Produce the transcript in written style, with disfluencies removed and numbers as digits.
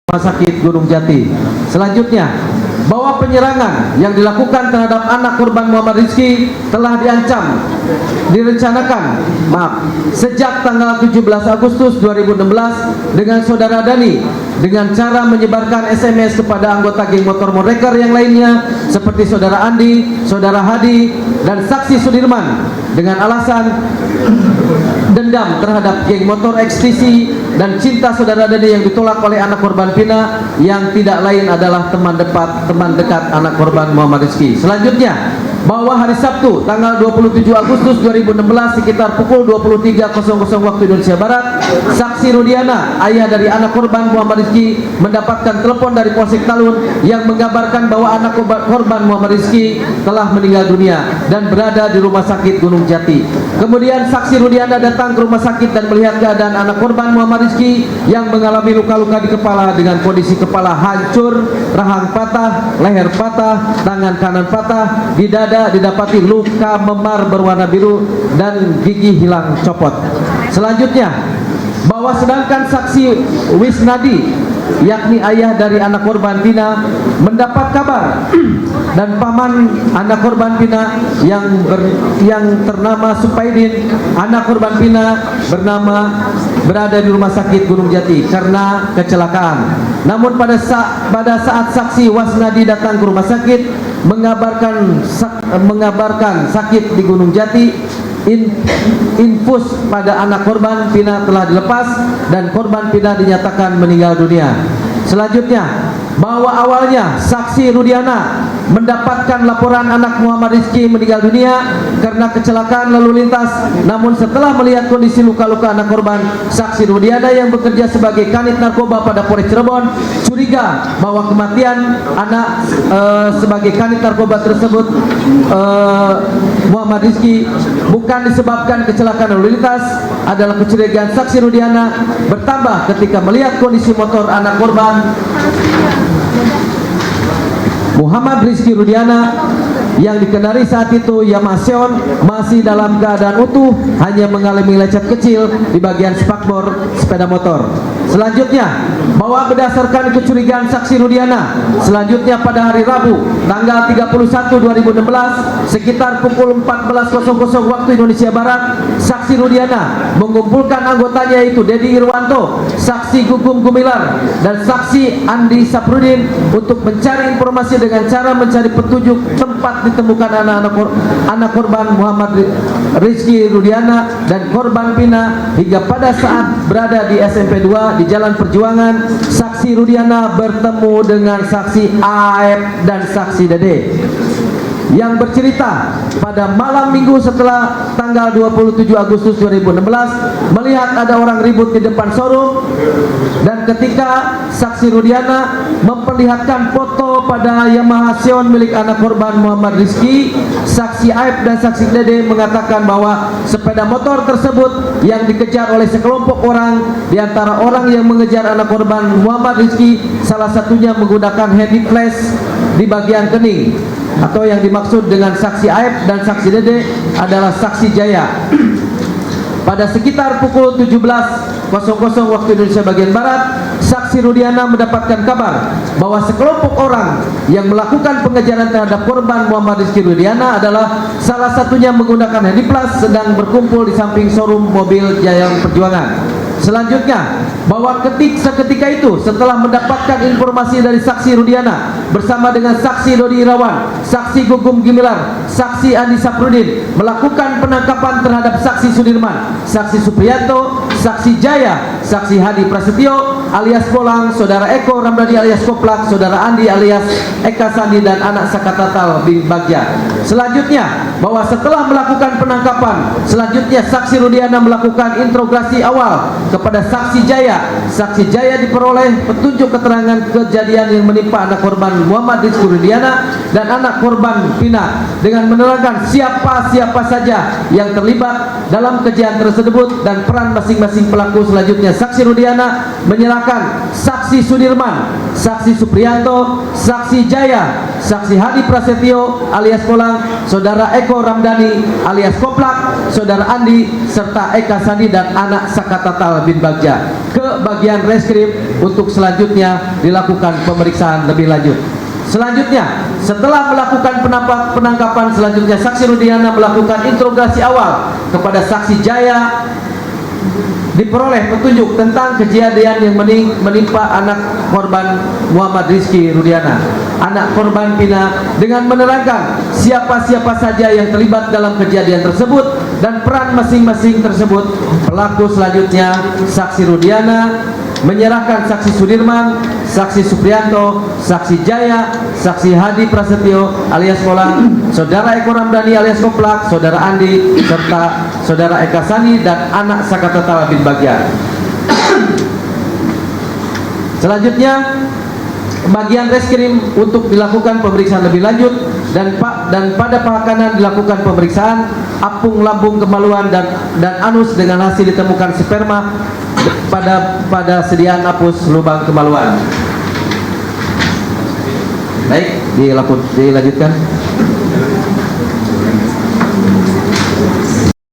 Rumah Sakit Gunung Jati. Selanjutnya, bahwa penyerangan yang dilakukan terhadap anak korban Muhammad Rizki telah direncanakan sejak tanggal 17 Agustus 2016 dengan saudara Dani dengan cara menyebarkan SMS kepada anggota geng motor Moreker yang lainnya seperti saudara Andi, saudara Hadi, dan saksi Sudirman dengan alasan dendam terhadap geng motor XTC dan cinta saudara Dani yang ditolak oleh anak korban Pina yang tidak lain adalah teman dekat anak korban Muhammad Rizki. Selanjutnya, bahwa hari Sabtu tanggal 27 Agustus 2016 sekitar pukul 23.00 waktu Indonesia Barat, saksi Rudiana, ayah dari anak korban Muhammad Rizki, mendapatkan telepon dari Polsek Talun yang mengabarkan bahwa anak korban Muhammad Rizki telah meninggal dunia dan berada di Rumah Sakit Gunung Jati. Kemudian saksi Rudiana datang ke rumah sakit dan melihat keadaan anak korban Muhammad Rizki yang mengalami luka-luka di kepala dengan kondisi kepala hancur, rahang patah, leher patah, tangan kanan patah, di dada didapati luka memar berwarna biru dan gigi hilang copot. Selanjutnya, bahwa sedangkan saksi Wisnadi, yakni ayah dari anak korban Pina, mendapat kabar dan paman anak korban Pina yang ternama Supaidin, anak korban Pina berada di Rumah Sakit Gunung Jati karena kecelakaan. Namun pada saat saksi Wasnadi datang ke rumah sakit mengabarkan sakit di Gunung Jati, infus pada anak korban Pina telah dilepas dan korban Pina dinyatakan meninggal dunia. Selanjutnya, bahwa awalnya saksi Rudiana mendapatkan laporan anak Muhammad Rizki meninggal dunia karena kecelakaan lalu lintas, namun setelah melihat kondisi luka-luka anak korban, saksi Rudiana yang bekerja sebagai kanit narkoba pada Polres Cirebon curiga bahwa kematian anak sebagai kanit narkoba tersebut Muhammad Rizki bukan disebabkan kecelakaan lalu lintas. Adalah kecurigaan saksi Rudiana bertambah ketika melihat kondisi motor anak korban Muhammad Rizki Rudiana yang dikendarai saat itu Yamaha Xeon masih dalam keadaan utuh, hanya mengalami lecet kecil di bagian spakbor sepeda motor. Selanjutnya, bahwa berdasarkan kecurigaan saksi Rudiana, selanjutnya pada hari Rabu tanggal 31/2016 sekitar pukul 14.00 waktu Indonesia Barat, saksi Rudiana mengumpulkan anggotanya yaitu Dedi Irwanto, saksi Gugum Gumilar, dan saksi Andi Saprudin untuk mencari informasi dengan cara mencari petunjuk tempat ditemukan anak korban Muhammad Rizki Rudiana dan korban Pina, hingga pada saat berada di SMP 2 di Jalan Perjuangan, saksi Rudiana bertemu dengan saksi Aep dan saksi Dede yang bercerita pada malam minggu setelah tanggal 27 Agustus 2016 melihat ada orang ribut di depan showroom, dan ketika saksi Rudiana memperlihatkan foto pada Yamaha Xeon milik anak korban Muhammad Rizki, saksi Aib dan saksi Dede mengatakan bahwa sepeda motor tersebut yang dikejar oleh sekelompok orang. Di antara orang yang mengejar anak korban Muhammad Rizki, salah satunya menggunakan head flash di bagian kening, atau yang dimaksud dengan saksi Aib dan saksi Dede adalah saksi Jaya. Pada sekitar pukul 17.00 waktu Indonesia bagian Barat, saksi Rudiana mendapatkan kabar bahwa sekelompok orang yang melakukan pengejaran terhadap korban Muhammad Rizki Rudiana adalah salah satunya menggunakan Hediplas sedang berkumpul di samping showroom mobil Jaya Perjuangan. Selanjutnya, bahwa seketika itu setelah mendapatkan informasi dari saksi Rudiana bersama dengan saksi Dodi Irawan, saksi Gugum Gimilar, saksi Andi Saprudin melakukan penangkapan terhadap saksi Sudirman, saksi Supriyanto, saksi Jaya, saksi Hadi Prasetyo alias Polang, saudara Eko Ramdhani alias Koplak, saudara Andi alias Eka Sandi, dan anak Sakatatal bin Bagja. Selanjutnya, bahwa setelah melakukan penangkapan, selanjutnya saksi Rudiana melakukan interogasi awal kepada saksi Jaya. Saksi Jaya diperoleh petunjuk keterangan kejadian yang menimpa anak korban Muhammad Rizki Rudiana dan anak korban Pina dengan menerangkan siapa saja yang terlibat dalam kejadian tersebut dan peran masing-masing pelaku. Selanjutnya, saksi Rudiana menyerahkan saksi Sudirman, saksi Supriyanto, saksi Jaya, saksi Hadi Prasetyo alias Kolang, saudara Eko Ramdhani alias Koplak, saudara Andi, serta Eka Sandi dan anak Sakatatal bin Bagja ke bagian reskrim untuk selanjutnya dilakukan pemeriksaan lebih lanjut. Selanjutnya, setelah melakukan penangkapan, selanjutnya saksi Rudiana melakukan interogasi awal kepada saksi Jaya. Diperoleh petunjuk tentang kejadian yang menimpa anak korban Muhammad Rizky Rudiana, anak korban Pina, dengan menerangkan siapa-siapa saja yang terlibat dalam kejadian tersebut dan peran masing-masing tersebut. Pelaku selanjutnya saksi Rudiana menyerahkan saksi Sudirman, saksi Suprianto, saksi Jaya, saksi Hadi Prasetyo alias Kolang, saudara Eko Ramdhani alias Koplak, saudara Andi, serta saudara Eka Sani dan anak Sakatatal bin Bagja. Selanjutnya bagian reskrim untuk dilakukan pemeriksaan lebih lanjut dan pada Pahakanan dilakukan pemeriksaan apung, lambung, kemaluan dan anus dengan hasil ditemukan sperma pada sediaan apus lubang kemaluan. Baik, dilanjutkan.